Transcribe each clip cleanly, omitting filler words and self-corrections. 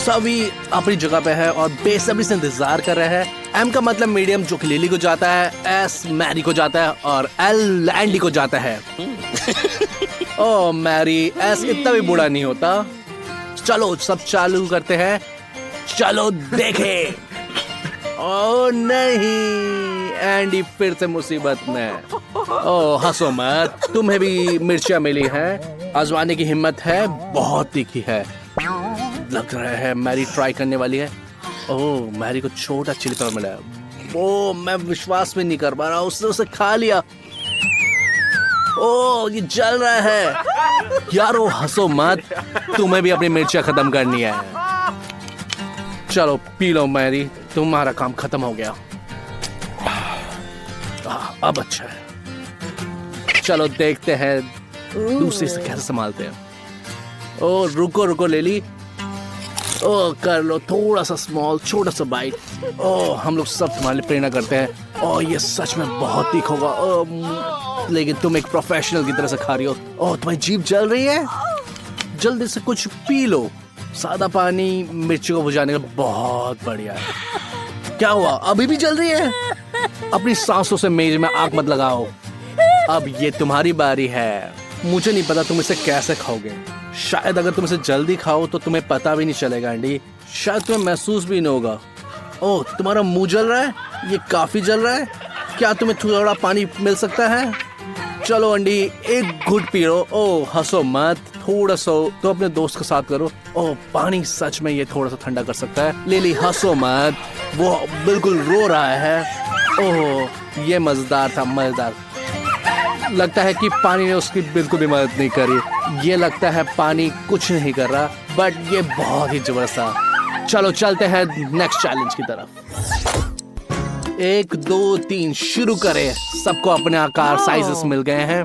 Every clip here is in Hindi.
सभी अपनी जगह पे है और बेसब्री से इंतजार कर रहे हैं। एम का मतलब मीडियम, जो कि लिली को जाता है, एस मैरी को जाता है और एल एंडी को जाता है। ओ मैरी, एस इतना भी बुरा नहीं होता। चलो सब चालू करते हैं, चलो देखे। ओ नहीं, एंडी फिर से मुसीबत में। ओ हंसो मत, तुम्हें भी मिर्चियाँ मिली हैं, आजमाने की हिम्मत है, बहुत तीखी है। लग रहा है मैरी ट्राई करने वाली है। ओह, मैरी को छोटा चिली पाउडर मिला है। ओह, मैं विश्वास भी नहीं कर पा रहा, उसने उसे खा लिया। ओह, ये जल रहा है। यारो हंसो मत, तुम्हें भी अपनी मिर्चियाँ खत्म करनी है। चलो पी लो मैरी, तुम्हारा काम खत्म हो गया। अब अच्छा है। चलो देखते हैं दूसरे से कैसे संभालते हैं। ओ रुको रुको लेली, ओ कर लो थोड़ा सा स्मॉल, छोटा सा बाइट। ओ हम लोग सब तुम्हारे लिए प्रेरणा करते हैं। ओ ये सच में बहुत तीख होगा। ओ लेकिन तुम एक प्रोफेशनल की तरह से खा रही हो। ओ तुम्हारी जीभ जल रही है, जल्दी से कुछ पी लो। सादा पानी मिर्ची को बुझाने का बहुत बढ़िया है। क्या हुआ, अभी भी जल रही है? अपनी सांसों से मेज में आग मत लगाओ। अब ये तुम्हारी बारी है। मुझे नहीं पता तुम इसे कैसे खाओगे। शायद अगर तुम इसे जल्दी खाओ तो तुम्हें पता भी नहीं चलेगा एंडी, शायद तुम्हें महसूस भी नहीं होगा। ओह तुम्हारा मुंह जल रहा है, ये काफी जल रहा है। क्या तुम्हें थोड़ा पानी मिल सकता है? चलो एंडी एक घुट पी लो। ओह हंसो मत, थोड़ा सा तो अपने दोस्त के साथ करो। ओह पानी सच में ये थोड़ा सा ठंडा कर सकता है। लिली हंसो मत, वो बिल्कुल रो रहा है। ओह ये मजेदार था, मजेदार। लगता है कि पानी ने उसकी बिल्कुल भी मदद नहीं करी। ये लगता है पानी कुछ नहीं कर रहा, बट ये बहुत ही जबरदस्त था। चलो चलते हैं नेक्स्ट चैलेंज की तरफ। 1 2 3 शुरू करें। सबको अपने आकार साइजेस मिल गए हैं।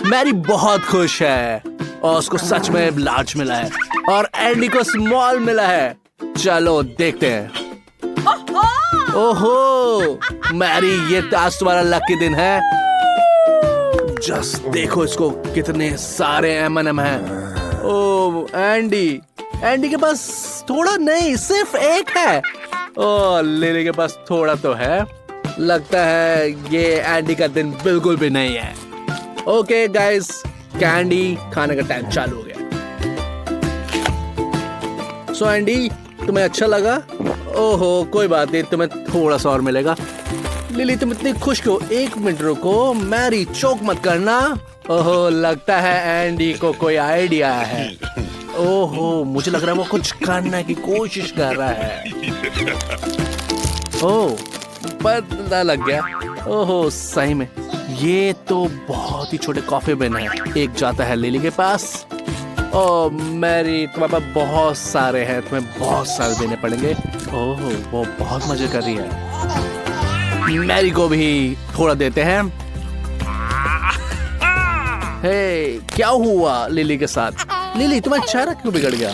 मैरी बहुत खुश है और उसको सच में लार्ज मिला है और एंडी को स्मॉल मिला है। चलो देखते हैं। ओहो मैरी, ये तो आज तुम्हारा लकी दिन है। जस्ट देखो इसको, कितने सारे M&M हैं। ओह एंडी के पास थोड़ा नहीं, सिर्फ एक है। ओह लिली के पास थोड़ा तो है। लगता है ये एंडी का दिन बिल्कुल भी नहीं है। ओके गाइस, कैंडी खाने का टाइम चालू हो गया। सो एंडी तुम्हें अच्छा लगा? ओहो कोई बात नहीं, तुम्हें थोड़ा सा और मिलेगा। लिली तुम इतनी खुश क्यों? 1 मिनट रुको, मैरी चोक मत करना। ओहो लगता है एंडी को कोई आइडिया है। ओहो मुझे लग रहा है वो कुछ करने की कोशिश कर रहा है। ओह पता लग गया। ओहो सही में ये तो बहुत ही छोटे कॉफी बिन है। एक जाता है लिली के पास। ओह मैरी तुम्हारे पास बहुत सारे हैं, तुम्हें बहुत सारे देने पड़ेंगे। ओह वो बहुत मजे कर रही है। मैरी को भी थोड़ा देते हैं। हे क्या हुआ लिली के साथ? लिली तुम्हारा चेहरा क्यों बिगड़ गया?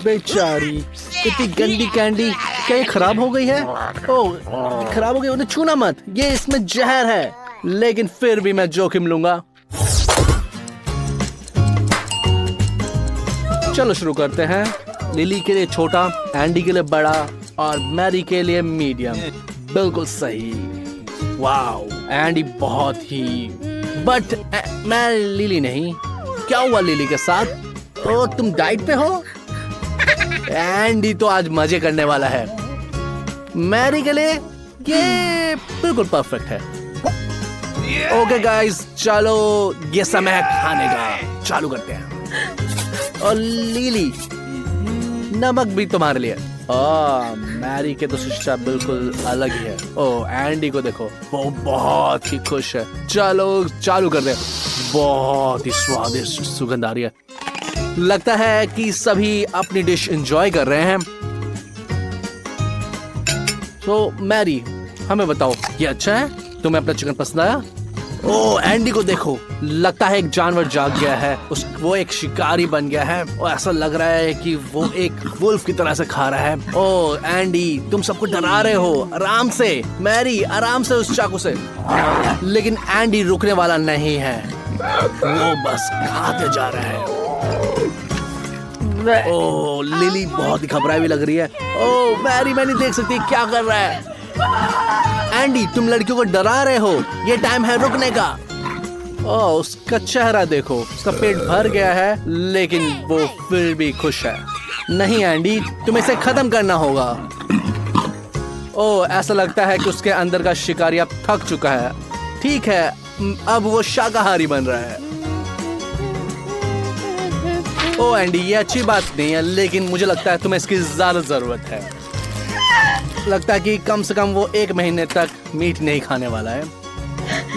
बेचारी, इतनी गंदी कैंडी, क्या ये खराब हो गई है? ओह खराब हो गई, उन्हें छूना मत, ये इसमें जहर है। लेकिन फिर भी मैं जोखिम लूंगा। चलो शुरू करते हैं। लिली के लिए छोटा, एंडी के लिए बड़ा और मैरी के लिए मीडियम। बिल्कुल सही। वाओ एंडी बहुत ही, बट मैं लिली नहीं। क्या हुआ लिली के साथ? ओ तुम डाइट पे हो? एंडी तो आज मजे करने वाला है। मैरी के लिए ये बिल्कुल परफेक्ट है। ओके गाइस चलो ये समय है खाने का, चालू करते हैं। और लिली नमक भी तुम्हारे लिए। मैरी के तो शिक्षा बिल्कुल अलग ही है। ओह एंडी को देखो, वो बहुत ही खुश है। चलो चालू कर दे। बहुत ही स्वादिष्ट सुगंध आ रही है। लगता है कि सभी अपनी डिश एंजॉय कर रहे हैं। तो मैरी हमें बताओ, ये अच्छा है? तुम्हें अपना चिकन पसंद आया? ओह एंडी को देखो, लगता है एक जानवर जाग गया है। वो एक शिकारी बन गया है और ऐसा लग रहा है कि वो एक वुल्फ की तरह से खा रहा है। ओह एंडी तुम सबको डरा रहे हो। आराम से मैरी, आराम से उस चाकू से। लेकिन एंडी रुकने वाला नहीं है, वो बस खाते जा रहा है। ओह लिली बहुत ही घबराई हुई लग रही है। ओह मैरी मैं नहीं देख सकती क्या कर रहा है। एंडी तुम लड़कियों को डरा रहे हो, ये टाइम है रुकने का। ओह उसका चेहरा देखो, उसका पेट भर गया है लेकिन वो फिर भी खुश है। नहीं एंडी तुम्हें इसे खत्म करना होगा। ओह ऐसा लगता है कि उसके अंदर का शिकारी अब थक चुका है। ठीक है अब वो शाकाहारी बन रहा है। ओह एंडी ये अच्छी बात नहीं है लेकिन मुझे लगता है तुम्हें इसकी ज्यादा जरूरत है। लगता है कि कम से कम वो 1 महीने तक मीट नहीं खाने वाला है।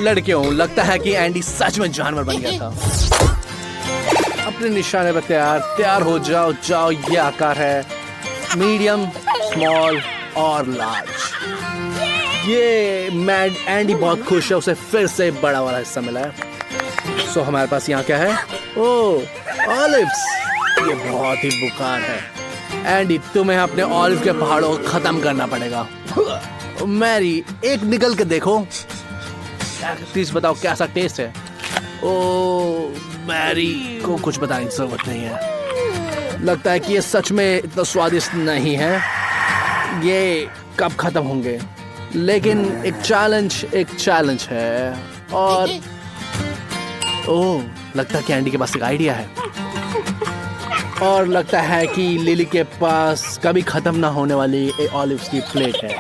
लड़कियों लगता है कि एंडी सच में जानवर बन गया था। अपने निशाने पर तैयार हो जाओ। जाओ ये आकार है मीडियम, स्मॉल और लार्ज। ये मैड एंडी बहुत खुश है, उसे फिर से बड़ा वाला हिस्सा मिला है। सो हमारे पास यहाँ क्या है? ओह ऑलिव्स, ये बहुत ही बुखार है। एंडी तुम्हें अपने ऑलिव के पहाड़ों को खत्म करना पड़ेगा। मैरी एक निकल के देखो, प्लीज बताओ कैसा टेस्ट है। ओह मैरी को कुछ बताने की जरूरत नहीं है। लगता है कि ये सच में इतना स्वादिष्ट नहीं है। ये कब खत्म होंगे? लेकिन एक चैलेंज है। और ओह लगता है कि एंडी के पास एक आइडिया है। और लगता है कि लिली के पास कभी खत्म ना होने वाली ऑलिव्स की प्लेट है।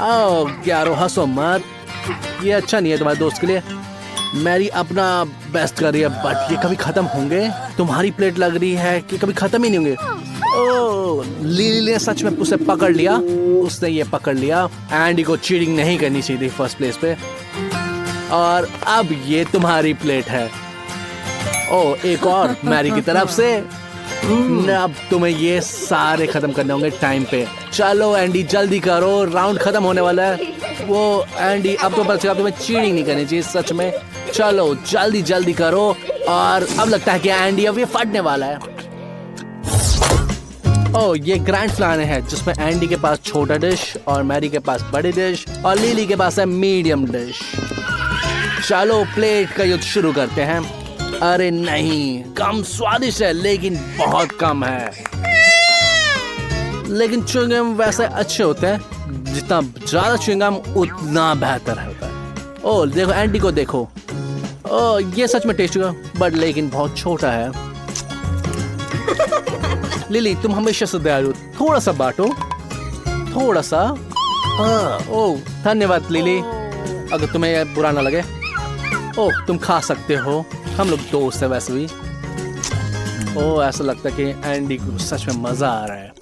ओह यारो हंसो मत, ये अच्छा नहीं है तुम्हारे दोस्त के लिए। मैरी अपना बेस्ट कर रही है बट ये कभी खत्म होंगे? तुम्हारी प्लेट लग रही है कि कभी खत्म ही नहीं होंगे। ओह लिली ने सच में उसे पकड़ लिया, उसने ये पकड़ लिया। एंडी को चीटिंग नहीं करनी चाहिए थी फर्स्ट प्लेस पे। और अब ये तुम्हारी प्लेट है। ओह एक और मैरी की तरफ से। अब तुम्हें ये सारे खत्म करने होंगे टाइम पे। चलो एंडी जल्दी करो, राउंड खत्म होने वाला है। वो एंडी अब तो बच्चा तुम्हें चीटिंग नहीं करनी चाहिए सच में। चलो जल्दी करो। और अब लगता है कि एंडी अब ये फटने वाला है। ओह ये ग्रैंड फिनाले है जिसमें एंडी के पास छोटा डिश और मैरी के पास बड़ी डिश और लिली के पास है मीडियम डिश। चलो प्लेट का युद्ध शुरू करते हैं। अरे नहीं, कम स्वादिष्ट है लेकिन बहुत कम है। लेकिन च्युइंगम वैसे अच्छे होते हैं, जितना ज्यादा च्युइंगम उतना बेहतर होता है। ओह देखो एंडी को देखो। ओह ये सच में टेस्टी है बट लेकिन बहुत छोटा है। लिली तुम हमेशा से दयालु, थोड़ा सा बांटो, थोड़ा सा। ओह धन्यवाद लिली, अगर तुम्हें बुरा ना लगे। ओह तुम खा सकते हो, हम लोग दोस्त है वैसे भी। ओह ऐसा लगता है कि एंडी को सच में मजा आ रहा है।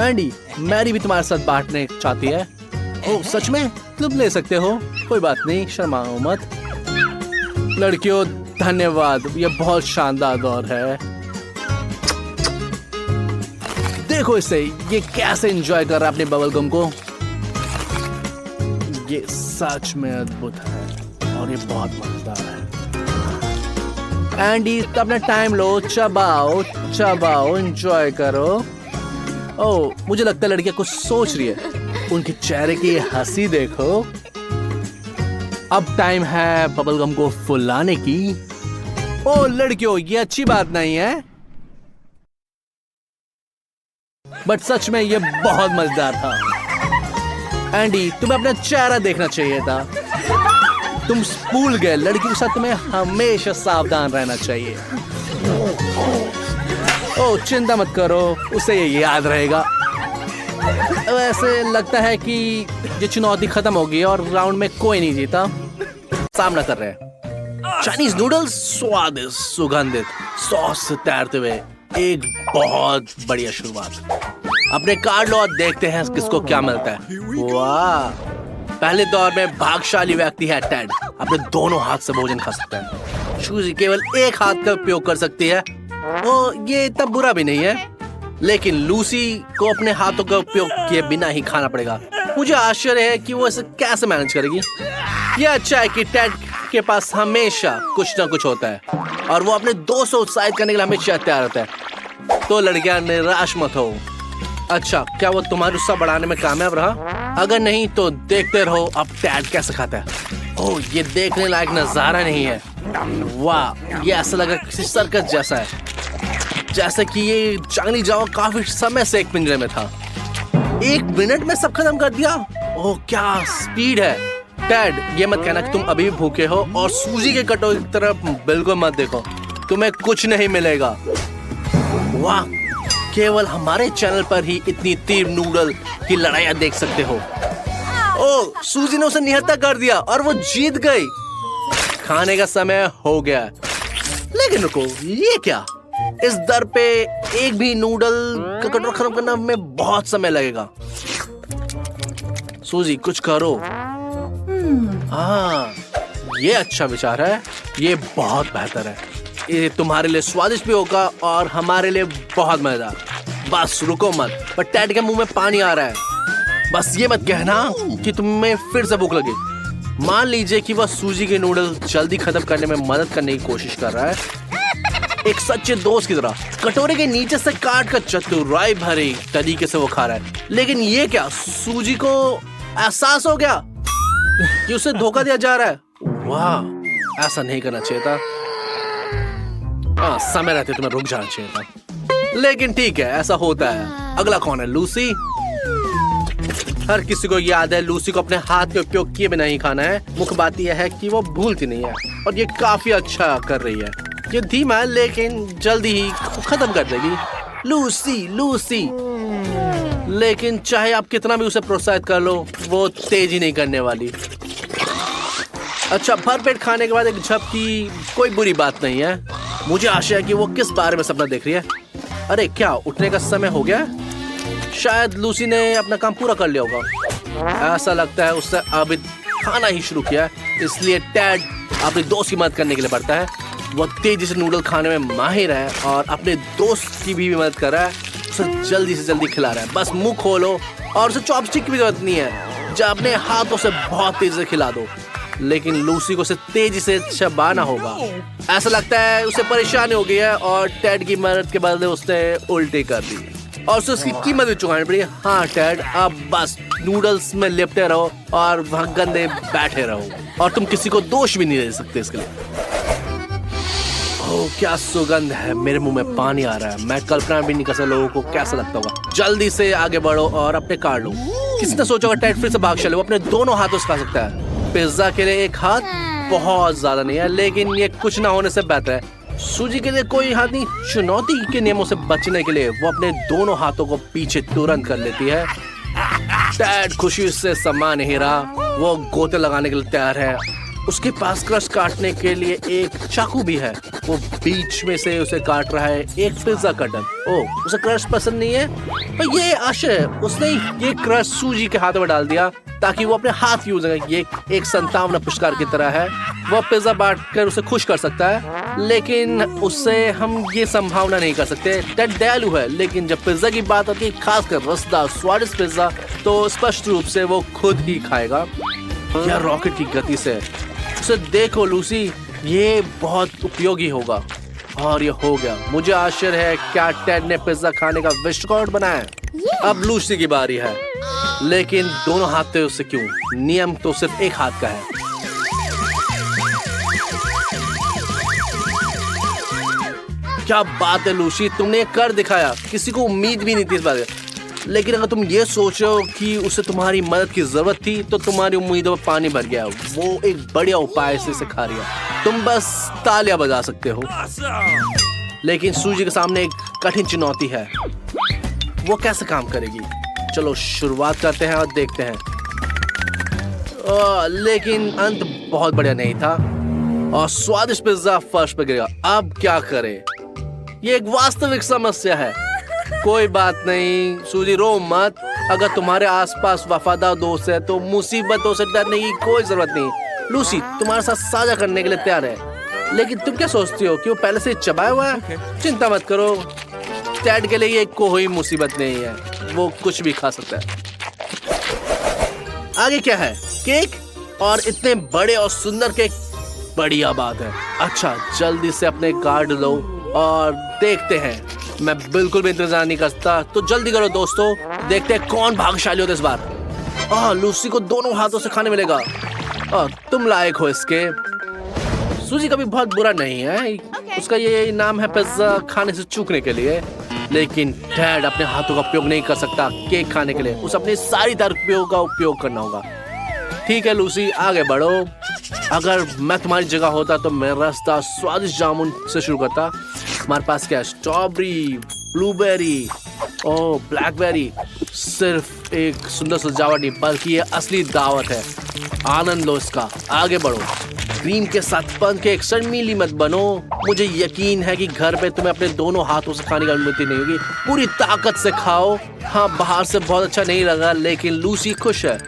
एंडी मैरी भी तुम्हारे साथ बांटने चाहती है। ओह सच में? तुम ले सकते हो, कोई बात नहीं, शर्माओ मत। लड़कियों धन्यवाद, ये बहुत शानदार दौर है। देखो इसे, ये कैसे एंजॉय कर रहा है अपने बबल गम को। ये सच में अद्भुत है और ये बहुत मजेदार है। एंडी अपना टाइम लो, चबाओ, एंजॉय करो। ओह मुझे लगता है लड़कियां कुछ सोच रही है, उनके चेहरे की हंसी देखो। अब टाइम है बबल गम को फुलाने की। ओह लड़कियों ये अच्छी बात नहीं है, बट सच में ये बहुत मजेदार था। एंडी तुम्हें अपना चेहरा देखना चाहिए था, तुम भूल गए। लड़की के साथ तुम्हें हमेशा सावधान रहना चाहिए। ओह चिंता मत करो, उसे ये याद रहेगा। वैसे लगता है कि ये चुनौती खत्म होगी और राउंड में कोई नहीं जीता। सामना कर रहे हैं चाइनीज नूडल्स, स्वादिष्ट सुगंधित सॉस से तैरते हुए एक बहुत बढ़िया शुरुआत। अपने कार्ड लो और देखते हैं किसको क्या मिलता है। वाह, पहले दौर में भाग्यशाली व्यक्ति है टेड, अपने दोनों हाथ से भोजन खा सकता है। शूजी केवल एक हाथ का उपयोग कर सकती है। ये इतना बुरा भी नहीं है, लेकिन लूसी को अपने हाथों का उपयोग किए बिना ही खाना पड़ेगा। मुझे आश्चर्य है कि वो इसे कैसे मैनेज करेगी। यह अच्छा है कि टेड के पास हमेशा कुछ ना कुछ होता है और वो अपने दोस्त को उत्साहित करने के लिए हमेशा तैयार होता है। तो लड़कियां निराश मत हो। अच्छा, क्या वो तुम्हारा गुस्सा बढ़ाने में कामयाब रहा? अगर नहीं तो देखते रहो अब टेड कैसे खाता है। ओह, ये देखने लायक नजारा नहीं है। वाह, ये ऐसा लगा किसी सर्कस जैसा है। जैसे कि ये चांगली जावा काफी समय से एक पिंजरे में था। 1 मिनट में सब खत्म कर दिया। ओह क्या स्पीड है। टेड, ये मत कहना कि तुम अभी भी भूखे हो, और सूजी के कटोरे की तरफ बिल्कुल मत देखो, तुम्हें कुछ नहीं मिलेगा। वाह, केवल हमारे चैनल पर ही इतनी तीव्र नूडल की लड़ाइयाँ देख सकते हो। ओह, सूजी ने उसे निहत्था कर दिया और वो जीत गई। खाने का समय हो गया। लेकिन रुको, ये क्या? इस दर पे एक भी नूडल का कटोरा खत्म करना में बहुत समय लगेगा। सूजी कुछ करो। हाँ, ये अच्छा विचार है। ये बहुत बेहतर है। ये तुम्हारे लिए स्वादिष्ट भी होगा और हमारे लिए बहुत मजेदार। बस रुको मत। पर टेड के मुंह में पानी आ रहा है। बस ये मत कहना कि तुम्हें फिर से भूख लगी। मान लीजिए कि वह सूजी के नूडल जल्दी खत्म करने में मदद करने की कोशिश कर रहा है, एक सच्चे दोस्त की तरह। कटोरे के नीचे से काट कर चतुराई भरी तरीके से वो खा रहा है। लेकिन ये क्या, सूजी को एहसास हो गया कि उसे धोखा दिया जा रहा है। वाह, ऐसा नहीं करना चाहिए था। हाँ, समय रहते तुम्हें रुक जाना चाहिए था। लेकिन ठीक है, ऐसा होता है। अगला कौन है? लूसी। हर किसी को याद है लूसी को अपने हाथ के उपयोग किए बिना ही खाना है। मुख्य बात यह है कि वो भूलती नहीं है और ये काफी अच्छा कर रही है। ये धीमा है लेकिन जल्दी ही खत्म कर देगी। Lucy, Lucy. लेकिन चाहे आप कितना भी उसे प्रोत्साहित कर लो, वो तेजी नहीं करने वाली। अच्छा, भरपेट खाने के बाद एक झपकी कोई बुरी बात नहीं है। मुझे आशा है कि वो किस बारे में सपना देख रही है। अरे क्या, उठने का समय हो गया? शायद लूसी ने अपना काम पूरा कर लिया होगा। ऐसा लगता है उसने अभी खाना ही शुरू किया, इसलिए टेड अपने दोस्त की मदद करने के लिए बढ़ता है। वो तेजी से नूडल खाने में माहिर है और अपने दोस्त की भी मदद कर रहा है। उसे जल्दी से जल्दी खिला रहा है। बस मुंह खोलो और उसे चॉपस्टिक की भी जरूरत नहीं है। जब अपने हाथों से बहुत तेजी से खिला दो। लेकिन लूसी को उसे तेजी से चबाना होगा। ऐसा लगता है उसे परेशानी हो गई है और टेड की मदद के बदले उसने उल्टी कर दी और उसे उसकी कीमत भी चुकानी पड़ी। हाँ टेड, अब बस नूडल्स में लिपटे रहो और वहाँ गंदे बैठे रहो और तुम किसी को दोष भी नहीं दे सकते इसके लिए। ओह क्या सुगंध है, मेरे मुंह में पानी आ रहा है। मैं कल्पना भी नहीं कर सकता लोगों को कैसा लगता होगा। जल्दी से आगे बढ़ो और अपने कार्ड लो। किसने सोचा होगा टेड फिर से भाग चले? वो अपने दोनों हाथों से खा सकता है। पिज्जा के लिए एक हाथ बहुत ज्यादा नहीं है, लेकिन ये कुछ ना होने से बेहतर है। सूजी के लिए कोई हाथ नहीं। चुनौती के नियमों से बचने के लिए वो अपने दोनों हाथों को पीछे तुरंत कर लेती है। टेड खुशी से समा नहीं रहा। वो गोते लगाने के लिए तैयार है। उसके पास क्रस्ट काटने के लिए एक चाकू भी है। वो बीच में से उसे काट रहा है एक पिज्जा कटर। ओह, उसे क्रस्ट पसंद नहीं है, पर ये आश्चर्य है, उसने ये क्रस्ट सूजी के हाथों में डाल दिया ताकि वो अपने हाथ यूज करें। ये एक संतावना पुरस्कार की तरह है। वो पिज्जा बांट कर उसे खुश कर सकता है, लेकिन उससे हम ये संभावना नहीं कर सकते। टेड दयालु है, लेकिन जब पिज्जा की बात आती है, खासकर रसदार स्वादिष्ट पिज्जा, तो स्पष्ट रूप से वो खुद ही खाएगा। यह रॉकेट की गति से। उसे देखो लूसी, ये बहुत उपयोगी होगा। और ये हो गया। मुझे आश्चर्य है क्या टेड ने पिज्जा खाने का विश्व रिकॉर्ड बनाया है। अब लूसी की बारी है, लेकिन दोनों हाथ थे उससे क्यों? नियम तो सिर्फ एक हाथ का है। क्या बात है लूसी, तुमने कर दिखाया। किसी को उम्मीद भी नहीं थी इस बात की। लेकिन अगर तुम ये सोचो कि उसे तुम्हारी मदद की जरूरत थी, तो तुम्हारी उम्मीदों में पानी भर गया। वो एक बढ़िया उपाय से खा रही है। तुम बस तालियां बजा सकते हो। लेकिन सूजी के सामने एक कठिन चुनौती है। वो कैसे काम करेगी? चलो शुरुआत करते हैं और देखते हैं। लेकिन अंत बहुत बढ़िया नहीं था और स्वादिष्ट पिज्जा फर्श पे गिरेगा। अब क्या करें? ये एक वास्तविक समस्या है। कोई बात नहीं सूजी, रो मत। अगर तुम्हारे आसपास वफादार दोस्त है तो मुसीबतों से डरने की कोई जरूरत नहीं। लूसी तुम्हारे साथ साझा करने के लिए तैयार है। लेकिन तुम क्या सोचती हो कि वो पहले से चबाया हुआ है? चिंता मत करो, टेड के लिए ये कोई मुसीबत नहीं है। वो कुछ भी खा सकता है। आगे क्या है? केक, और इतने बड़े और सुंदर केक। बढ़िया बात है। अच्छा, जल्दी से अपने कार्ड लो और देखते हैं। मैं बिल्कुल भी इंतजार नहीं करता, तो जल्दी करो दोस्तों। देखते हैं कौन भाग्यशाली होता है इस बार। लूसी को दोनों हाथों से खाने मिलेगा। तुम लायक हो इसके। सूजी कभी बहुत बुरा नहीं है। उसका ये नाम है पिज्जा खाने से चूकने के लिए। लेकिन डैड अपने हाथों का उपयोग नहीं कर सकता केक खाने के लिए, उसे अपनी सारी तरक्कियों का उपयोग करना होगा। ठीक है लूसी, आगे बढ़ो। अगर मैं तुम्हारी जगह होता तो मैं रास्ता स्वादिष्ट जामुन से शुरू करता। हमारे पास क्या है? स्ट्रॉबेरी, ब्लूबेरी और ब्लैकबेरी। सिर्फ एक सुंदर सजावट नहीं बल्कि ये असली दावत है। आनंद लो इसका। आगे बढ़ो। क्रीम के साथ पैनकेक शर्मीली मत बनो। मुझे यकीन है कि घर पे तुम्हें अपने दोनों हाथों से खाने की अनुमति नहीं होगी। पूरी ताकत से खाओ। हाँ, बाहर से बहुत अच्छा नहीं लगा लेकिन लूसी खुश है।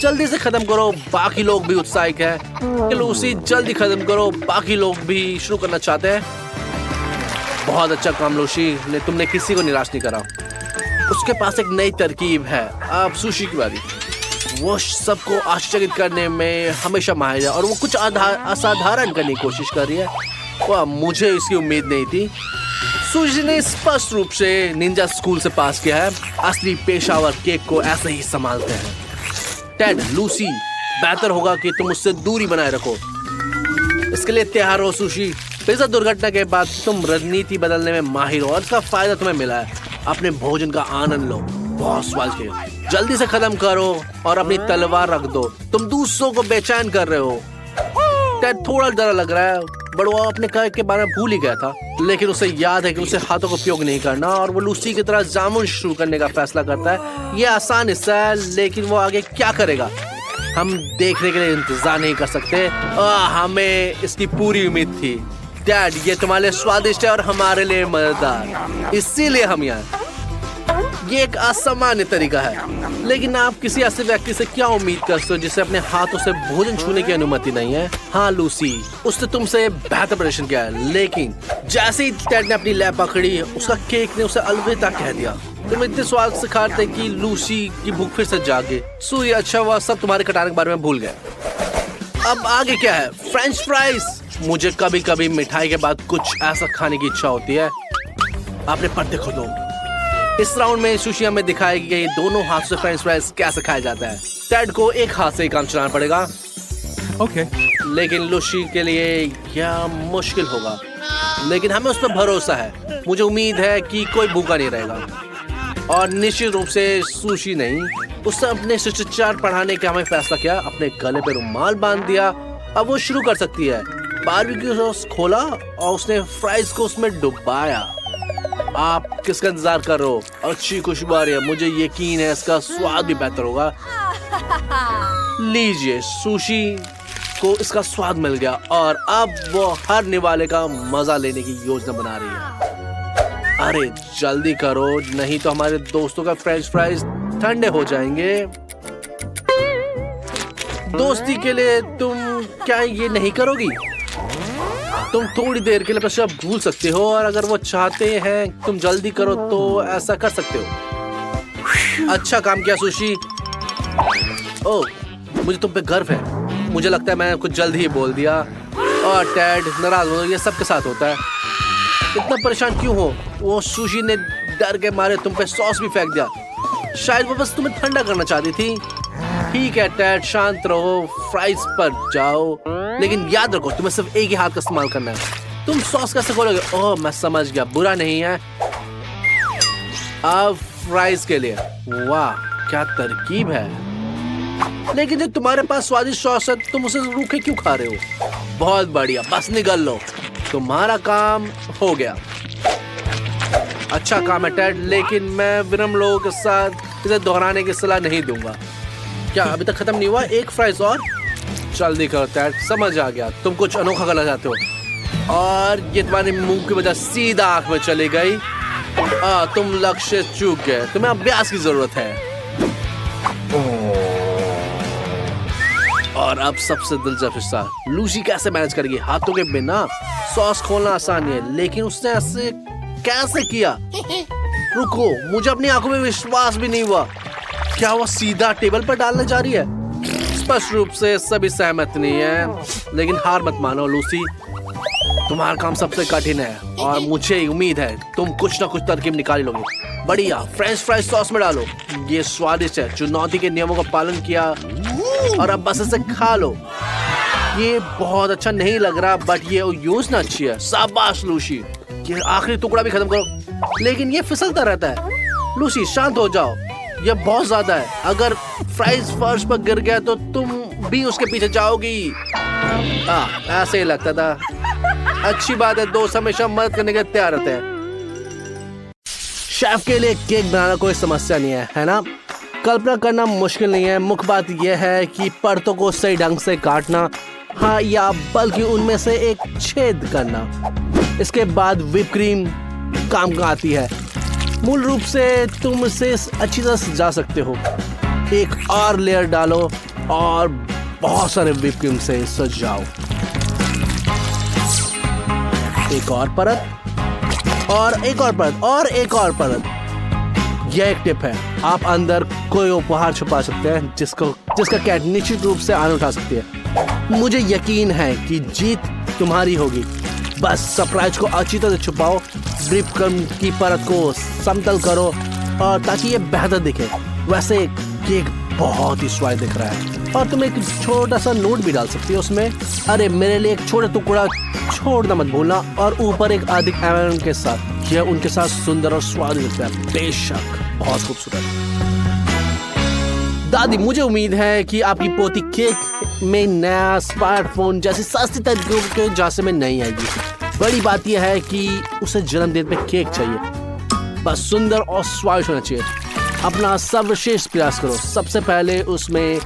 जल्दी से खत्म करो, बाकी लोग भी उत्साहित हैं। लूसी जल्दी खत्म करो, बाकी लोग भी शुरू करना चाहते हैं। बहुत अच्छा काम लूसी ने, तुमने किसी को निराश नहीं करा। उसके पास एक नई तरकीब है। अब सुशी की बारी। वो सबको आश्चर्यचकित करने में हमेशा माहिर है और वो कुछ असाधारण करने की कोशिश कर रही है। वाह, मुझे इसकी उम्मीद नहीं थी। सुशी ने स्पष्ट रूप से निंजा स्कूल से पास किया है। असली पेशावर केक को ऐसे ही संभालते हैं। टेड, लूसी, बेहतर होगा कि तुम उससे दूरी बनाए रखो। इसके लिए तैयार हो सुशी। पिज्जा दुर्घटना के बाद तुम रणनीति बदलने में माहिर हो और इसका फायदा तुम्हें मिला है। अपने भोजन का आनंद लो, बहुत स्वादिष्ट है। जल्दी से खत्म करो और अपनी तलवार रख दो। तुम दूसरों को बेचैन कर रहे हो। टेड थोड़ा डर लग रहा है, बड़वा अपने कार्य के बारे में भूल ही गया था। लेकिन उसे याद है कि उसे हाथों का उपयोग नहीं करना और वो लूसी की तरह जामुन शुरू करने का फैसला करता है। ये आसान हिस्सा है लेकिन वो आगे क्या करेगा हम देखने के लिए इंतजार नहीं कर सकते। हमें इसकी पूरी उम्मीद थी। डैड, ये तुम्हारे लिए स्वादिष्ट है और हमारे लिए मजेदार, इसीलिए हम यहाँ। ये एक असामान्य तरीका है लेकिन आप किसी ऐसे व्यक्ति से क्या उम्मीद करते हो जिसे अपने हाथों से भोजन छूने की अनुमति नहीं है? हाँ लूसी, उसने तुमसे बेहतर प्रदर्शन किया है। लेकिन जैसे ही टेड ने अपनी लैब पकड़ी, उसका केक ने उसे अलविदा कह दिया। तुम इतने स्वाद से खाते कि लूसी की भूख फिर से जागे। सुई, अच्छा हुआ सब तुम्हारे कटाने के बारे में भूल गए। अब आगे क्या है? French fries. मुझे कभी कभी मिठाई के बाद कुछ ऐसा खाने की इच्छा होती है। आपने पर्दे खोलो। इस राउंड में सुशी हमें दिखाएगी कि दोनों हाथ से फ्रेंच फ्राइज कैसे खाया जाता है। टेड को एक हाथ से ही काम चलाना पड़ेगा। ओके। लेकिन लूसी के लिए यह मुश्किल होगा, लेकिन हमें उस पर भरोसा है। मुझे उम्मीद है कि कोई भूखा नहीं रहेगा। और निश्चित रूप से सुशी नहीं, उसने अपने शिष्टाचार पढ़ाने का हमें फैसला किया। अपने गले पे रुमाल बांध दिया। अब वो शुरू कर सकती है। बारबेक्यू सॉस खोला और उसने फ्राइज को उसमें डुबाया। आप किसका इंतजार कर रहे हो? अच्छी खुशबू आ रही है। मुझे यकीन है इसका स्वाद भी बेहतर होगा। लीजिए, सुशी को इसका स्वाद मिल गया और अब वो हर निवाले का मजा लेने की योजना बना रही है। अरे जल्दी करो, नहीं तो हमारे दोस्तों का फ्रेंच फ्राइज ठंडे हो जाएंगे। दोस्ती के लिए तुम क्या ये नहीं करोगी? तुम थोड़ी देर के लिए अपना शब्द भूल सकते हो और अगर वो चाहते हैं तुम जल्दी करो तो ऐसा कर सकते हो। अच्छा काम किया सुशी। ओह, मुझे तुम पे गर्व है। मुझे लगता है मैंने कुछ जल्द ही बोल दिया। और टेड नाराज हो, ये सबके साथ होता है। इतना परेशान क्यों हो? वो सुशी ने डर के मारे तुम पे सॉस भी फेंक दिया। शायद वो बस तुम्हें ठंडा करना चाहती थी। ठीक है टेड, शांत रहो, फ्राइज पर जाओ। लेकिन याद रखो तुम्हें सिर्फ एक ही हाथ का इस्तेमाल करना है। तुम सॉस कैसे खोलोगे? ओह मैं समझ गया, बुरा नहीं है। अब फ्राइज के लिए, वाह क्या तरकीब है। लेकिन जब तुम्हारे पास स्वादिष्ट सॉस है तुम उसे रूखे क्यों खा रहे हो? बहुत बढ़िया, बस निगल लो, तुम्हारा काम हो गया। अच्छा काम है टेड, लेकिन मैं विनम्र लोगों के साथ इसे दोहराने की सलाह नहीं दूंगा। क्या अभी तक खत्म नहीं हुआ? एक फ्राइज और। जल्दी करो टेड, समझ आ गया तुम कुछ अनोखा करना चाहते हो। और ये तुम्हारे मुंह की वजह सीधा आंख में चली गई। तुम लक्ष्य चूक गए, तुम्हें अभ्यास की जरूरत है। और अब सबसे दिलचस्प हिस्सा, लूसी कैसे मैनेज करेगी हाथों के बिना? सॉस खोलना आसान है लेकिन उसने ऐसे कैसे किया? रुको, मुझे अपनी आंखों में विश्वास भी नहीं हुआ। क्या वो सीधा टेबल पर डालने जा रही है? स्पष्ट रूप से सभी सहमत नहीं है, लेकिन हार मत मानो लूसी, तुम्हारा काम सबसे कठिन है और मुझे उम्मीद है तुम कुछ ना कुछ तरकीब निकाल लोगे। बढ़िया, फ्रेंच फ्राइज सॉस में डालो। ये स्वादिष्ट है, चुनौती के नियमों का पालन किया और अब बस इसे खा लो। ये बहुत अच्छा नहीं लग रहा, बट ये यूज ना अच्छी है। शाबाश लूसी, ये आखिरी टुकड़ा भी खत्म करो। लेकिन ये फिसलता रहता है। लूसी शांत हो जाओ, ये बहुत ज्यादा है। अगर फ्राइज फर्श पर गिर गया तो तुम भी उसके पीछे जाओगी। ऐसे ही लगता था। अच्छी बात है, दोस्त हमेशा मदद करने के तैयार रहते हैं। शेफ के लिए केक बनाना कोई समस्या नहीं है, है ना? कल्पना करना मुश्किल नहीं है। मुख्य बात यह है कि परतों को सही ढंग से काटना, हाँ, या बल्कि उनमें से एक छेद करना। इसके बाद व्हिप क्रीम काम का आती है। मूल रूप से तुम इसे अच्छी तरह सजा सकते हो। एक और लेयर डालो और बहुत सारे व्हिप क्रीम से सजाओ। एक और परत और एक और परत और एक और परत। यह एक टिप है, आप अंदर कोई उपहार छुपा सकते हैं जिसका कैट निश्चित रूप से आनंद उठा सकती है। मुझे यकीन है कि जीत तुम्हारी होगी। बस सरप्राइज को अच्छी तरह छुपाओ, व्हिप क्रीम की परत को समतल करो और ताकि ये बेहतर दिखे। वैसे केक बहुत ही स्वादिष्ट दिख रहा है और तुम एक छोटा सा नोट भी डाल सकती हो उसमें। अरे मेरे लिए एक छोटा टुकड़ा छोड़ना मत भूलना, और ऊपर एक अधिक एमएम के साथ। यह उनके साथ सुंदर और स्वादिष्ट दिखता है। बेशक बहुत खूबसूरत। दादी, मुझे उम्मीद है कि आपकी पोती केक में नया स्मार्टफोन जैसी सस्ती तरीकों के जांच में नहीं आएगी। बड़ी बात यह है कि उसे जन्मदिन पे केक चाहिए, बस सुंदर और स्वादिष्ट होना चाहिए। अपना सर्वश्रेष्ठ प्रयास करो। सबसे पहले उसमें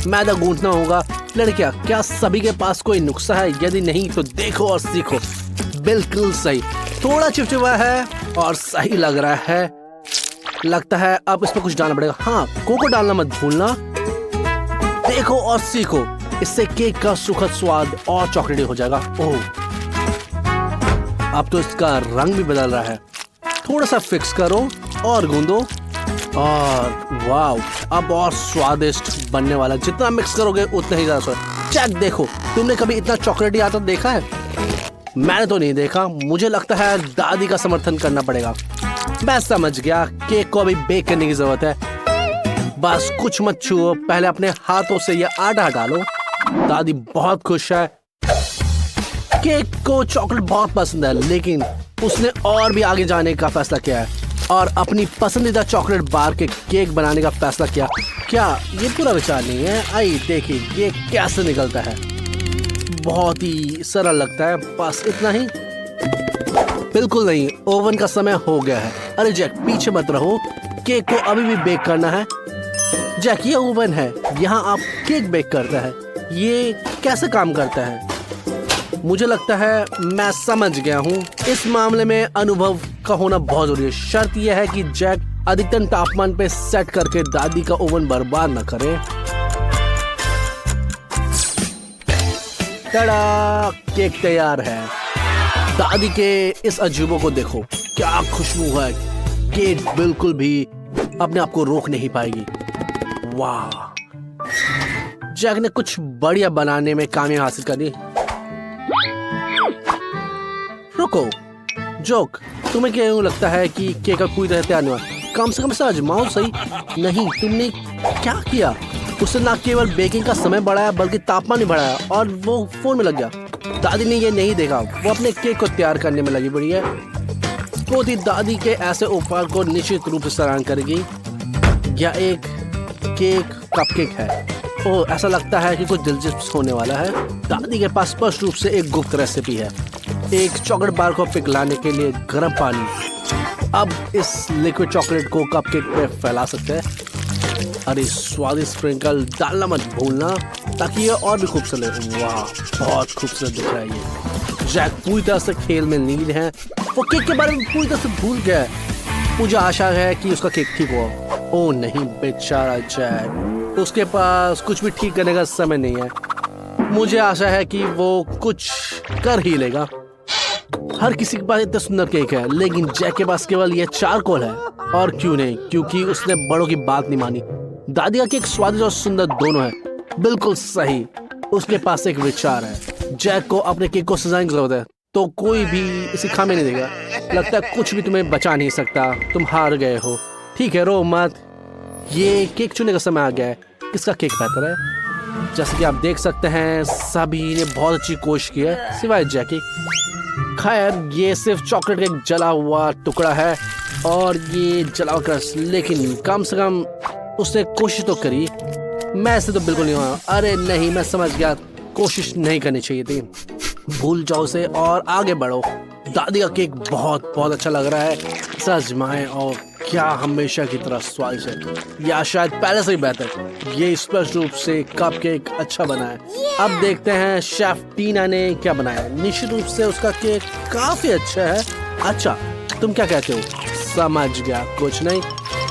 मैदा गूंथना होगा। लड़कियां, क्या सभी के पास कोई नुस्खा है? यदि नहीं तो देखो और सीखो। बिल्कुल सही, थोड़ा चिपचिपा है और सही लग रहा है। लगता है अब इसमें कुछ डालना पड़ेगा। हाँ, कोको डालना मत भूलना। देखो और सीखो, इससे केक का सुखद स्वाद और चॉकलेटी हो जाएगा। ओह, अब तो इसका रंग भी बदल रहा है। थोड़ा सा फिक्स करो और गूंदो, और वाव, अब और स्वादिष्ट बनने वाला। जितना मिक्स करोगे उतना ही ज्यादा स्वाद। चेक देखो, तुमने कभी इतना चॉकलेटी आता देखा है? मैंने तो नहीं देखा। मुझे लगता है दादी का समर्थन करना पड़ेगा। मैं समझ गया, केक को अभी बेक करने की जरूरत है। बस कुछ मत छुओ, पहले अपने हाथों से यह आटा हटा लो। दादी बहुत खुश है। केक को चॉकलेट बहुत पसंद है, लेकिन उसने और भी आगे जाने का फैसला किया है और अपनी पसंदीदा चॉकलेट बार के केक बनाने का फैसला किया। क्या ये पूरा विचार नहीं है? आइए देखिए ये कैसे निकलता है। बहुत ही सरल लगता है। बस इतना ही? बिल्कुल नहीं, ओवन का समय हो गया है। अरे जैक, पीछे मत रहो, केक को अभी भी बेक करना है। जैक, ये ओवन है, यहाँ आप केक बेक करता है। ये कैसे काम करता है? मुझे लगता है मैं समझ गया हूँ। इस मामले में अनुभव का होना बहुत जरूरी है। शर्त यह है कि जैक अधिकतम तापमान पे सेट करके दादी का ओवन बर्बाद न करे। टड़ा, केक तैयार है। दादी के इस अजूबों को देखो, क्या खुशबू है। केक बिल्कुल भी अपने आप को रोक नहीं पाएगी। वाह, जैक ने कुछ बढ़िया बनाने में कामयाबी हासिल कर ली। रुको, जोक, तुम्हें क्या यूं लगता है कि केक का पूरी तरह तैयार नहीं हुआ? कम से कम से आजमाओ सही। नहीं, तुमने क्या किया? उसने ना केवल बेकिंग का समय बढ़ाया बल्कि तापमान भी बढ़ाया और वो फोन में लग गया। दादी ने ये नहीं देखा, वो अपने केक को तैयार करने में लगी पड़ी है। पोती दादी के ऐसे उपहार को निश्चित रूप से सराहना करेगी। यह एक केक कपकेक है। ओह, ऐसा लगता है कि कुछ दिलचस्प होने वाला है। दादी के पास स्पष्ट रूप से एक गुप्त रेसिपी है। एक चॉकलेट बार को पिघलाने के लिए गर्म पानी। अब इस लिक्विड चॉकलेट को कपकेक पे फैला सकते हैं। अरे स्वादिष्ट स्प्रिंकल डालना मत भूलना ताकि ये और भी खूबसूरत लगे। वाह, बहुत खूबसूरत दिख रहा है ये। जैक पूरी तरह से खेल में लीन है। वो केक के बारे में पूरी तरह से भूल गया है। मुझे आशा है कि उसका केक ठीक हुआ। ओह नहीं, बेचारा जैक, उसके पास कुछ भी ठीक करने का समय नहीं है। मुझे आशा है कि वो कुछ कर ही लेगा। हर किसी के पास इतना सुंदर केक है, लेकिन जैक के पास केवल ये चारकोल है। और क्यों नहीं, क्योंकि उसने बड़ों की बात नहीं मानी। दादी का केक स्वादिष्ट और सुंदर दोनों है। बिल्कुल सही, उसके पास एक विचार है। जैक को अपने केक को सजाने की जरूरत है, तो कोई भी इसे खाने नहीं देगा। लगता है कुछ भी तुम्हें बचा नहीं सकता, तुम हार गए हो। ठीक है, रो मत। ये केक चुनने का समय आ गया है। किसका केक बेहतर है? जैसे कि आप देख सकते हैं सभी ने बहुत अच्छी कोशिश की है सिवाय जैकी। खैर ये सिर्फ चॉकलेट का एक जला हुआ टुकड़ा है और ये जला हुआ क्रस्ट, लेकिन कम से कम उसने कोशिश तो करी। मैं ऐसे तो बिल्कुल नहीं हुआ। अरे नहीं, मैं समझ गया, कोशिश नहीं करनी चाहिए थी। भूल जाओ उसे और आगे बढ़ो। दादी का केक बहुत बहुत अच्छा लग रहा है, इसे आजमाएं और क्या हमेशा की तरह स्वादिष्ट है या शायद पहले से ही बेहतर। ये स्पष्ट रूप से कप केक अच्छा बना है। अब देखते हैं शेफ टीना ने क्या बनाया है। निश्चित रूप से उसका केक काफी अच्छा है। अच्छा, तुम क्या कहते हो? समझ गया, कुछ नहीं,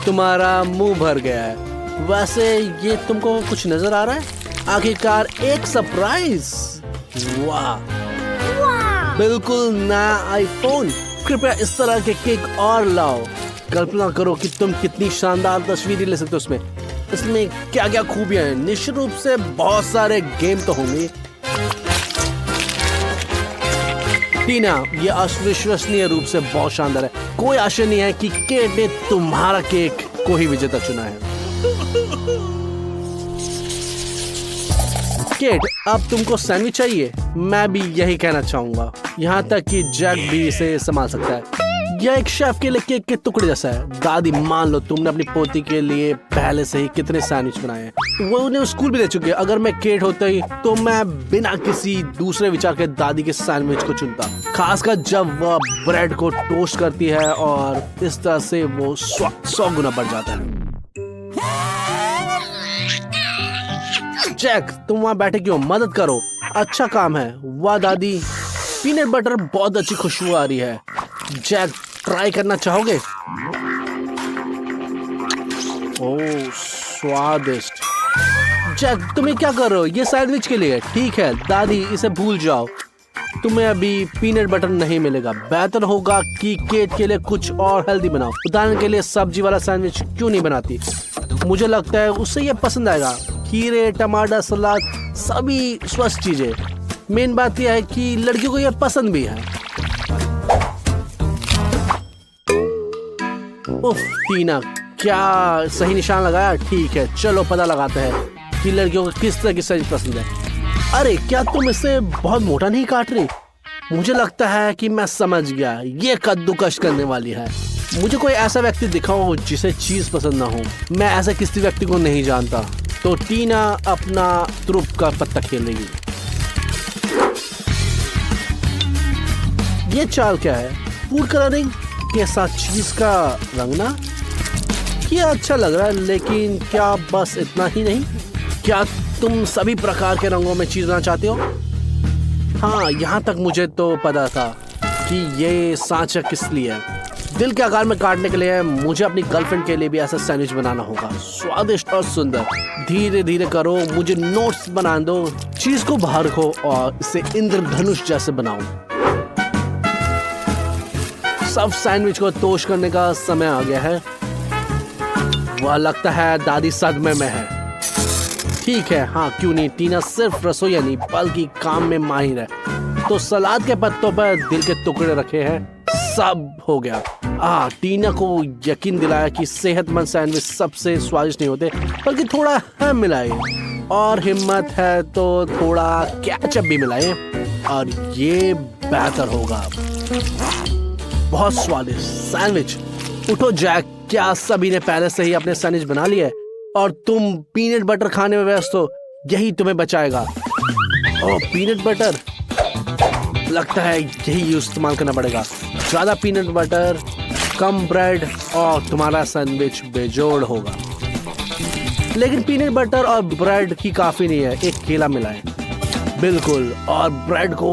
तुम्हारा मुंह भर गया है। वैसे ये तुमको कुछ नजर आ रहा है? आखिरकार एक सरप्राइज। वाह, बिल्कुल नया आईफोन। कृपया इस तरह के केक और लाओ। कल्पना करो कि तुम कितनी शानदार तस्वीरें ले सकते हो इसमें। इसमें क्या क्या खूबियां हैं? निश्चित रूप से बहुत सारे गेम तो होंगे। टीना, ये अविश्वसनीय रूप से बहुत शानदार है। कोई आशा नहीं है कि केट ने तुम्हारा केक को ही विजेता चुना है। केट, अब तुमको सैंडविच चाहिए? मैं भी यही कहना चाहूंगा। यहाँ तक कि जैक भी इसे संभाल सकता है। यह एक शेफ के लिए केक के टुकड़े जैसा है। दादी, मान लो तुमने अपनी पोती के लिए पहले से ही कितने सैंडविच बनाए हैं। वो उन्हें स्कूल भी दे चुके हैं। अगर मैं केट होता ही तो मैं बिना किसी दूसरे विचार के दादी के सैंडविच को चुनता, खासकर जब वह ब्रेड को टोस्ट करती है और इस तरह से वो 100 गुना बढ़ जाता है। जैक, तुम वहाँ बैठे क्यों? मदद करो, अच्छा काम है। वाह दादी, पीनट बटर बहुत अच्छी खुशबू आ रही है। जैक, ट्राई करना चाहोगे? ओह स्वादिष्ट। जैक, तुम्हें क्या कर रहे हो? ये सैंडविच के लिए। ठीक है दादी, इसे भूल जाओ, तुम्हें अभी पीनट बटर नहीं मिलेगा। बेहतर होगा कि केट के लिए कुछ और हेल्दी बनाओ। उदाहरण के लिए सब्जी वाला सैंडविच क्यों नहीं बनाती? मुझे लगता है उससे ये पसंद आएगा। खीरे, टमाटर, सलाद, सभी स्वस्थ चीजें। मेन बात यह है कि लड़कियों को यह पसंद भी है। उफ, टीना, क्या सही निशान लगाया? ठीक है, चलो पता लगाते हैं कि लड़कियों को किस तरह की सैंडविच पसंद है। अरे, क्या तुम इसे बहुत मोटा नहीं काट रही? मुझे लगता है कि मैं समझ गया, ये कद्दूकश करने वाली है। मुझे कोई ऐसा व्यक्ति दिखाओ जिसे चीज पसंद ना हो। मैं ऐसे किसी व्यक्ति को नहीं जानता। तो टीना अपना तुरुप का पत्ता खेलेगी। ये चाल क्या है? फूड कलरिंग के साथ चीज का रंगना? ये अच्छा लग रहा है, लेकिन क्या बस इतना ही नहीं? क्या तुम सभी प्रकार के रंगों में चीज बनाना चाहते हो? हाँ, यहाँ तक मुझे तो पता था कि ये सांचा किस लिए है। दिल के आकार में काटने के लिए मुझे अपनी गर्लफ्रेंड के लिए भी ऐसा सैंडविच बनाना होगा, स्वादिष्ट और सुंदर। धीरे धीरे करो, मुझे नोट्स बना दो। चीज को बाहर रखो और इसे इंद्रधनुष जैसे बनाओ। सब सैंडविच को टोस्ट करने का समय आ गया है। वह लगता है दादी सदमे में है। ठीक है, हाँ क्यों नहीं। टीना सिर्फ रसोई नहीं बल्कि काम में माहिर है। तो सलाद के पत्तों पर दिल के टुकड़े रखे हैं। सब हो गया। टीना को यकीन दिलाया कि सेहतमंद सैंडविच सबसे स्वादिष्ट नहीं होते, बल्कि थोड़ा हम मिलाए, और हिम्मत है तो थोड़ा केचप भी मिलाए और ये बेहतर होगा। बहुत स्वादिष्ट सैंडविच। उठो जैक, क्या सभी ने पहले से ही अपने सैंडविच बना लिए और तुम पीनट बटर खाने में व्यस्त हो? यही तुम्हें बचाएगा। ओह, पीनट बटर, लगता है यही इस्तेमाल करना पड़ेगा। ज्यादा पीनट बटर, कम ब्रेड और तुम्हारा सैंडविच बेजोड़ होगा। लेकिन पीनट बटर और ब्रेड ही काफी नहीं है, एक केला मिलाएं। बिल्कुल, और ब्रेड को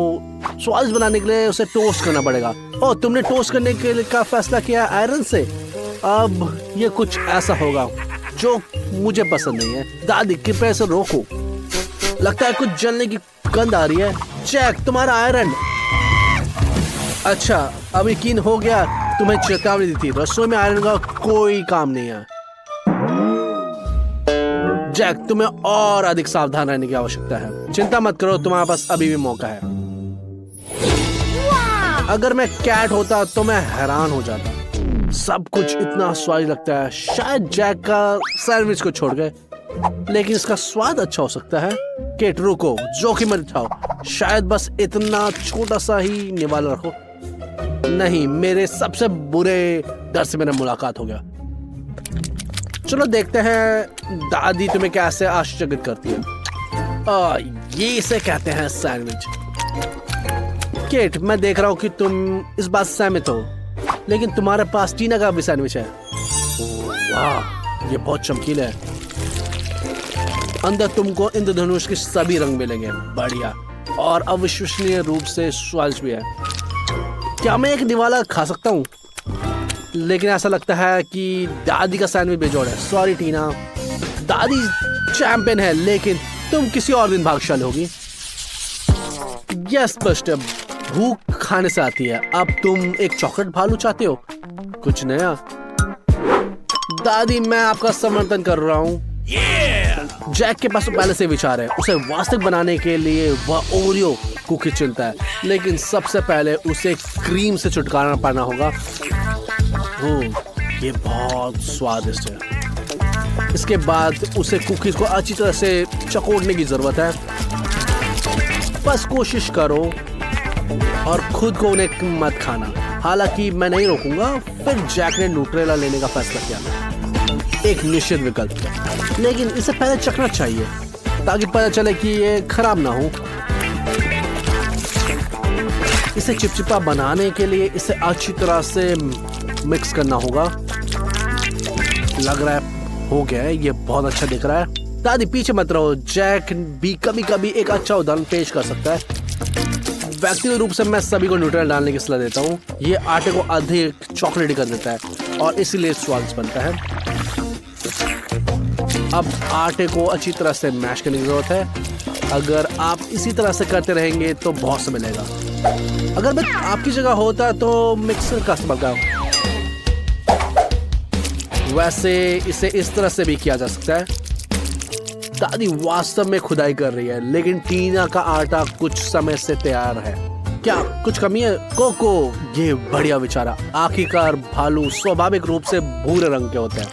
स्वादिष्ट बनाने के लिए उसे टोस्ट करना पड़ेगा। और तुमने टोस्ट करने के लिए का फैसला किया आयरन से। अब ये कुछ ऐसा होगा जो मुझे पसंद नहीं है। दादी, कृपया इसे रोको, लगता है कुछ जलने की गंध आ रही है। चेक, तुम्हारा आयरन। अच्छा, अब यकीन हो गया, तुम्हें चेतावनी दी थी। रसोई में आयरन का कोई काम नहीं है। जैक, तुम्हें और अधिक सावधान रहने की आवश्यकता है। चिंता मत करो, तुम्हारे पास अभी भी मौका है। अगर मैं कैट होता तो मैं हैरान हो जाता। सब कुछ इतना स्वादिष्ट लगता है। शायद जैक का सैंडविच को छोड़ गए। लेकिन इसका स्वाद अच्छा हो सकता है। केट रुको, जोखिम मत उठाओ। शायद बस इतना छोटा सा ही निवाला रखो। नहीं, मेरे सबसे बुरे डर से मेरा मुलाकात हो गया। चलो देखते हैं दादी तुम्हें कैसे आश्चर्यचकित करती है। ये इसे कहते हैं सैंडविच। केट, मैं देख रहा हूँ कि तुम इस बात से सहमत हो, लेकिन तुम्हारे पास टीना का भी सैंडविच है। वाह, ये बहुत चमकीला है। अंदर तुमको इंद्रधनुष के सभी रंग मिलेंगे। बढ़िया और अविश्वसनीय रूप से स्वादिष्ट भी है। क्या मैं एक निवाला खा सकता हूँ? लेकिन ऐसा लगता है कि दादी का सैंडविच बेजोड़ है। सॉरी टीना, दादी चैंपियन है, लेकिन तुम किसी और दिन भाग्यशाली होगी। यह स्पष्ट है, भूख खाने से आती है। अब तुम एक चॉकलेट भालू चाहते हो? कुछ नया? दादी, मैं आपका समर्थन कर रहा हूँ। जैक के पास तो पहले से विचार है। उसे वास्तविक बनाने के लिए वह ओरियो कुकी चुनता है, लेकिन सबसे पहले उसे क्रीम से छुटकारा पाना होगा। ये बहुत स्वादिष्ट है। इसके बाद उसे कुकीज को अच्छी तरह से चकोड़ने की जरूरत है। बस कोशिश करो और खुद को उन्हें मत खाना। हालांकि मैं नहीं रोकूंगा। फिर जैक ने न्यूट्रेला लेने का फैसला किया, एक निश्चित विकल्प, लेकिन इसे पहले चखना चाहिए ताकि पता चले कि ये खराब ना हो। इसे चिपचिपा बनाने के लिए इसे अच्छी तरह से मिक्स करना होगा। लग रहा है हो गया है। ये बहुत अच्छा दिख रहा है। दादी पीछे मत रहो। जैक भी कभी कभी एक अच्छा उदाहरण पेश कर सकता है। व्यक्तिगत रूप से मैं सभी को न्यूट्रेला डालने की सलाह देता हूँ। ये आटे को अधिक चॉकलेटी कर देता है और इसीलिए स्वादिष्ट बनता है। अब आटे को अच्छी तरह से मैश करने की जरूरत है। अगर आप इसी तरह से करते रहेंगे तो बहुत समय लगेगा। अगर मैं आपकी जगह होता तो मिक्सर का इस्तेमाल करूं। वैसे इसे इस तरह से भी किया जा सकता है। दादी वास्तव में खुदाई कर रही है, लेकिन टीना का आटा कुछ समय से तैयार है। क्या कुछ कमी है? कोको, ये बढ़िया विचार है। आखिरकार भालू स्वाभाविक रूप से भूरे रंग के होते हैं।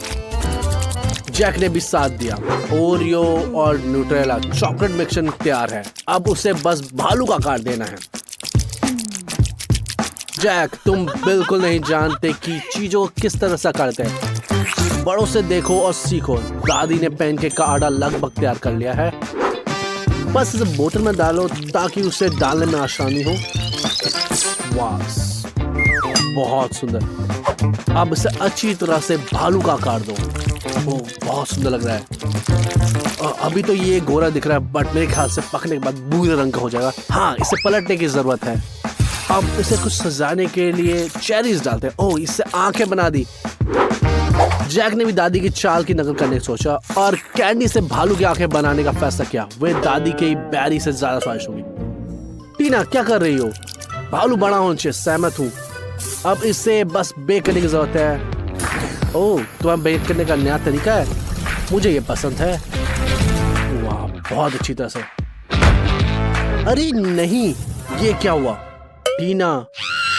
जैक ने भी साथ दिया। ओरियो और न्यूट्रेला चॉकलेट मिक्सचर तैयार है। अब उसे बस भालू का आकार देना है। जैक, तुम बिल्कुल नहीं जानते कि चीजों को किस तरह से करते हैं। बड़ों से देखो और सीखो। दादी ने पैनकेक का आटा लगभग तैयार कर लिया है। बस इसे बोतल में डालो ताकि उसे डालने में आसानी हो। वाह, बहुत सुंदर। अब इसे अच्छी तरह से भालू का आकार दो। बहुत सुंदर लग रहा है। अभी तो ये गोरा दिख रहा है, बट मेरे ख्याल से पकने के बाद भूरे रंग का हो जाएगा। हाँ, इसे पलटने की जरूरत है। अब इसे कुछ सजाने के लिए चेरीज डालते हैं। ओह, इससे आंखें बना दी। जैक ने भी दादी की चाल की नकल करने की सोचा और कैंडी से भालू की आंखें बनाने का फैसला किया। वे दादी के बैरी से ज्यादा स्वादिष्ट होगी। टीना, क्या कर रही हो? भालू बड़ा होना चाहिए। सहमत हूँ। अब इसे बस बेक करने की जरूरत है। ओह, तुम्हें बेक करने का नया तरीका है? मुझे ये पसंद है। वाह, बहुत अच्छी तरह से। अरे नहीं, ये क्या हुआ? टीना,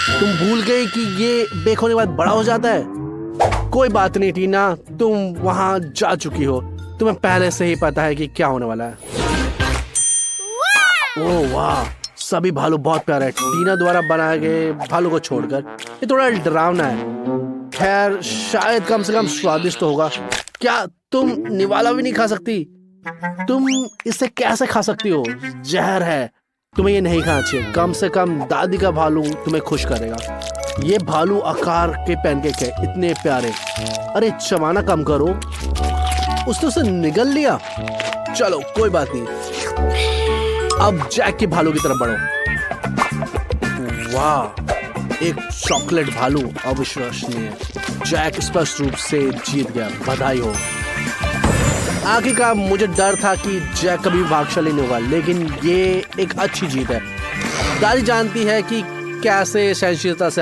तुम भूल गई कि ये बेक होने के बाद बड़ा हो जाता है। कोई बात नहीं टीना, तुम वहां जा चुकी हो। तुम्हें पहले से ही पता है कि क्या होने वाला है। ओह वाह, सभी भालू बहुत प्यारे हैं। टीना द्वारा बनाए गए भालू को छोड़कर ये थोड़ा डरावना है। खैर, शायद कम से कम स्वादिष्ट तो होगा। क्या तुम निवाला भी नहीं खा सकती? तुम इसे कैसे खा सकती हो? जहर है। तुम्हें ये नहीं खाना चाहिए। कम से कम दादी का भालू तुम्हें खुश करेगा। ये भालू आकार के पैनकेक है, इतने प्यारे। अरे चबाना कम करो। उसने उसे निगल लिया। चलो कोई बात नहीं। अब जैक के भालू की तरफ बढ़ो। वाह, एक चॉकलेट भालू, अविश्वसनीय। जैक स्पष्ट रूप से जीत गया। बधाई हो। आखिरकार मुझे डर था कि जैक कभी भाग्यशाली नहीं होगा, लेकिन ये एक अच्छी जीत है। दादी जानती है कि कैसे सहनशीलता से